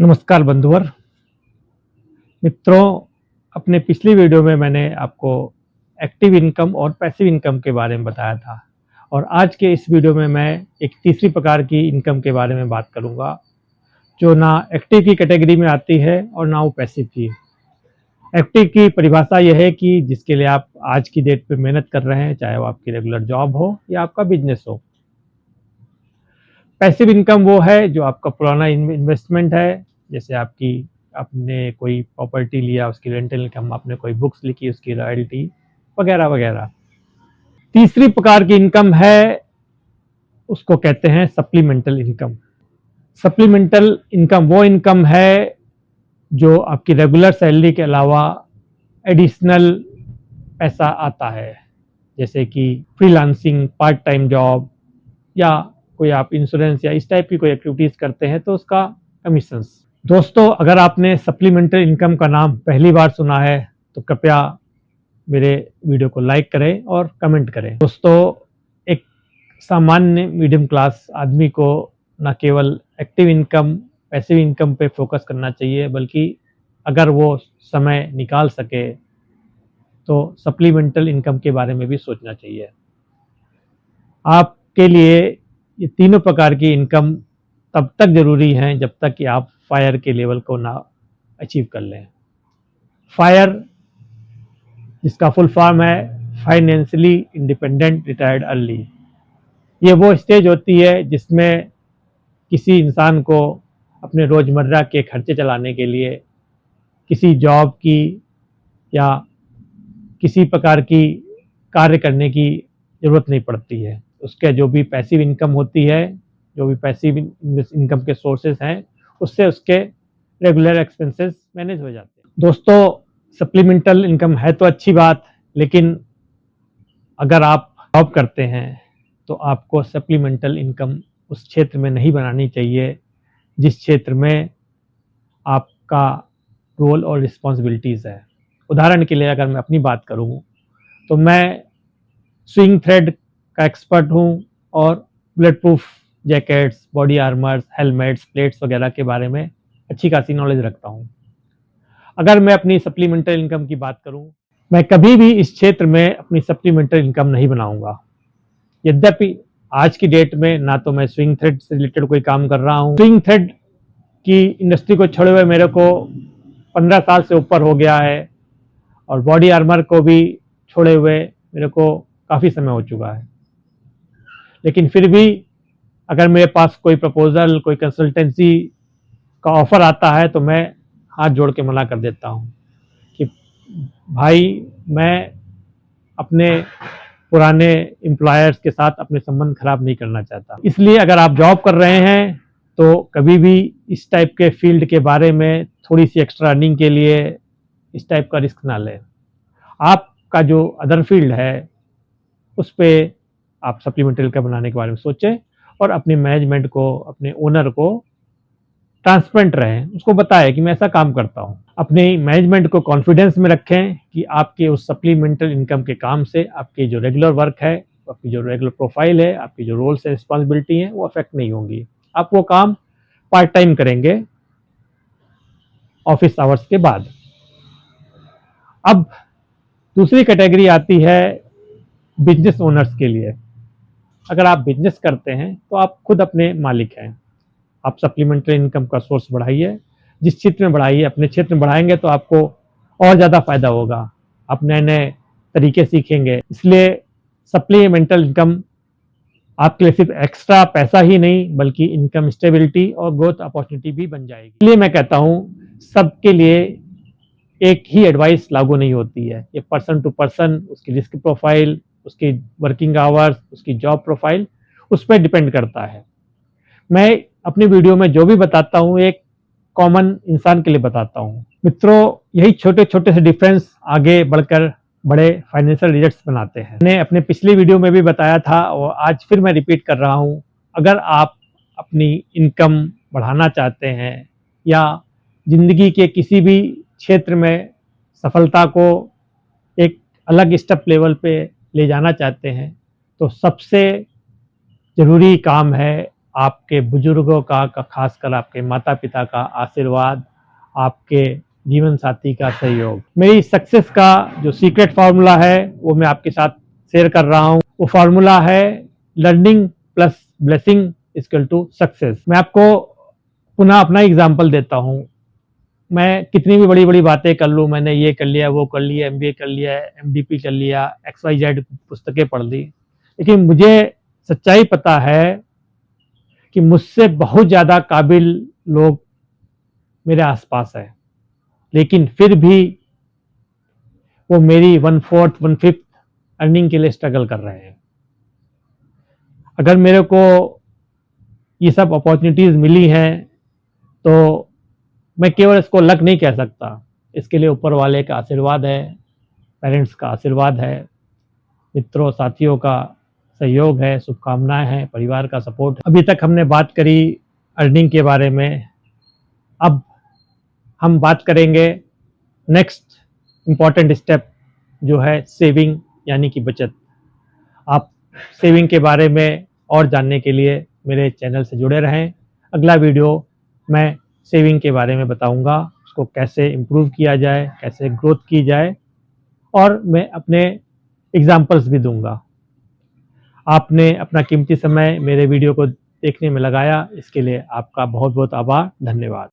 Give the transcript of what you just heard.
नमस्कार बंधुवर मित्रों। अपने पिछली वीडियो में मैंने आपको एक्टिव इनकम और पैसिव इनकम के बारे में बताया था और आज के इस वीडियो में मैं एक तीसरी प्रकार की इनकम के बारे में बात करूंगा जो ना एक्टिव की कैटेगरी में आती है और ना वो पैसिव की। एक्टिव की परिभाषा यह है कि जिसके लिए आप आज की डेट पे मेहनत कर रहे हैं, चाहे वो आपकी रेगुलर जॉब हो या आपका बिजनेस हो। पैसिव इनकम वो है जो आपका पुराना इन्वेस्टमेंट है, जैसे आपने कोई प्रॉपर्टी लिया, उसकी रेंटल इनकम, आपने कोई बुक्स लिखी, उसकी रॉयल्टी वगैरह वगैरह। तीसरी प्रकार की इनकम है, उसको कहते हैं सप्लीमेंटल इनकम। सप्लीमेंटल इनकम वो इनकम है जो आपकी रेगुलर सैलरी के अलावा एडिशनल पैसा आता है, जैसे कि फ्रीलांसिंग, पार्ट टाइम जॉब या कोई आप इंश्योरेंस या इस टाइप की कोई एक्टिविटीज करते हैं तो उसका कमीशंस। दोस्तों, अगर आपने सप्लीमेंटल इनकम का नाम पहली बार सुना है तो कृपया मेरे वीडियो को लाइक करें और कमेंट करें। दोस्तों, एक सामान्य मीडियम क्लास आदमी को न केवल एक्टिव इनकम, पैसिव इनकम पे फोकस करना चाहिए, बल्कि अगर वो समय निकाल सके तो सप्लीमेंटल इनकम के बारे में भी सोचना चाहिए। आपके लिए ये तीनों प्रकार की इनकम तब तक जरूरी हैं जब तक कि आप फायर के लेवल को ना अचीव कर लें। फायर, जिसका फुल फॉर्म है फाइनेंशियली इंडिपेंडेंट रिटायर्ड अर्ली, ये वो स्टेज होती है जिसमें किसी इंसान को अपने रोज़मर्रा के खर्चे चलाने के लिए किसी जॉब की या किसी प्रकार की कार्य करने की ज़रूरत नहीं पड़ती है। उसके जो भी पैसिव इनकम होती है, जो भी पैसिव इनकम के सोर्सेज हैं, उससे उसके रेगुलर एक्सपेंसेस मैनेज हो जाते हैं। दोस्तों, सप्लीमेंटल इनकम है तो अच्छी बात, लेकिन अगर आप जॉब करते हैं तो आपको सप्लीमेंटल इनकम उस क्षेत्र में नहीं बनानी चाहिए जिस क्षेत्र में आपका रोल और रिस्पॉन्सिबिलिटीज़ है। उदाहरण के लिए अगर मैं अपनी बात करूं तो मैं स्विंग थ्रेड का एक्सपर्ट हूं और bullet proof jackets, body armours, helmets, plates वगैरह के बारे में अच्छी खासी नॉलेज रखता हूं। अगर मैं अपनी सप्लीमेंटल इनकम की बात करूं, मैं कभी भी इस क्षेत्र में अपनी सप्लीमेंटल इनकम नहीं बनाऊंगा। यद्यपि आज की डेट में ना तो मैं स्विंग थ्रेड से रिलेटेड कोई काम कर रहा हूं। स्विंग थ्रेड की इंडस्ट्री को छोड़े हुए मेरे को 15 साल से ऊपर हो गया है और बॉडी आर्मर को भी छोड़े हुए मेरे को काफ़ी समय हो चुका है। लेकिन फिर भी अगर मेरे पास कोई प्रपोजल, कोई कंसल्टेंसी का ऑफर आता है तो मैं हाथ जोड़ के मना कर देता हूं कि भाई, मैं अपने पुराने एम्प्लॉयर्स के साथ अपने संबंध खराब नहीं करना चाहता। इसलिए अगर आप जॉब कर रहे हैं तो कभी भी इस टाइप के फील्ड के बारे में थोड़ी सी एक्स्ट्रा अर्निंग के लिए इस टाइप का रिस्क ना लें। आपका जो अदर फील्ड है उस पर आप सप्लीमेंटल इनकम बनाने के बारे में सोचें और अपने मैनेजमेंट को, अपने ओनर को ट्रांसपेरेंट रहें, उसको बताएं कि मैं ऐसा काम करता हूं। अपने मैनेजमेंट को कॉन्फिडेंस में रखें कि आपके उस सप्लीमेंटल इनकम के काम से आपकी जो रेगुलर वर्क है, आपकी जो रेगुलर प्रोफाइल है, आपकी जो रोल्स एंड रिस्पॉन्सिबिलिटी हैं, वो अफेक्ट नहीं होंगी। आप वो काम पार्ट टाइम करेंगे ऑफिस आवर्स के बाद। अब दूसरी कैटेगरी आती है बिजनेस ओनर्स के लिए। अगर आप बिजनेस करते हैं तो आप खुद अपने मालिक हैं। आप सप्लीमेंट्री इनकम का सोर्स बढ़ाइए, जिस क्षेत्र में बढ़ाइए, अपने क्षेत्र में बढ़ाएंगे तो आपको और ज़्यादा फायदा होगा। आप नए नए तरीके सीखेंगे। इसलिए सप्लीमेंटल इनकम आपके लिए सिर्फ एक्स्ट्रा पैसा ही नहीं बल्कि इनकम स्टेबिलिटी और ग्रोथ अपॉर्चुनिटी भी बन जाएगी। इसलिए मैं कहता हूँ सबके लिए एक ही एडवाइस लागू नहीं होती है। ये पर्सन टू पर्सन, उसकी रिस्क प्रोफाइल, उसकी वर्किंग आवर्स, उसकी जॉब प्रोफाइल, उस पर डिपेंड करता है। मैं अपनी वीडियो में जो भी बताता हूँ एक कॉमन इंसान के लिए बताता हूँ। मित्रों, यही छोटे छोटे से डिफरेंस आगे बढ़कर बड़े फाइनेंशियल रिजल्ट्स बनाते हैं। मैंने अपने पिछली वीडियो में भी बताया था और आज फिर मैं रिपीट कर रहा हूँ। अगर आप अपनी इनकम बढ़ाना चाहते हैं या जिंदगी के किसी भी क्षेत्र में सफलता को एक अलग स्टेप लेवल पे ले जाना चाहते हैं तो सबसे ज़रूरी काम है आपके बुजुर्गों का खासकर आपके माता पिता का आशीर्वाद, आपके जीवन साथी का सहयोग। मेरी सक्सेस का जो सीक्रेट फार्मूला है वो मैं आपके साथ शेयर कर रहा हूँ। वो फार्मूला है learning plus blessing equal to success. मैं आपको पुनः अपना एग्जाम्पल देता हूँ। मैं कितनी भी बड़ी बड़ी बातें कर लूँ, मैंने ये कर लिया, वो कर लिया, MBA कर लिया, MDP कर लिया, XYZ पुस्तकें पढ़ ली, लेकिन मुझे सच्चाई पता है कि मुझसे बहुत ज़्यादा काबिल लोग मेरे आसपास है, लेकिन फिर भी वो मेरी 1/4 1/5 अर्निंग के लिए स्ट्रगल कर रहे हैं। अगर मेरे को ये सब अपॉर्चुनिटीज़ मिली हैं तो मैं केवल इसको लक नहीं कह सकता, इसके लिए ऊपर वाले का आशीर्वाद है, पेरेंट्स का आशीर्वाद है, मित्रों साथियों का सहयोग है, शुभकामनाएं हैं, परिवार का सपोर्ट है। अभी तक हमने बात करी अर्निंग के बारे में। अब हम बात करेंगे नेक्स्ट इम्पॉर्टेंट स्टेप जो है सेविंग यानी कि बचत। आप सेविंग के बारे में और जानने के लिए मेरे चैनल से जुड़े रहें। अगला वीडियो मैं सेविंग के बारे में बताऊंगा, उसको कैसे इम्प्रूव किया जाए, कैसे ग्रोथ की जाए, और मैं अपने एग्जाम्पल्स भी दूंगा। आपने अपना कीमती समय मेरे वीडियो को देखने में लगाया, इसके लिए आपका बहुत बहुत आभार, धन्यवाद।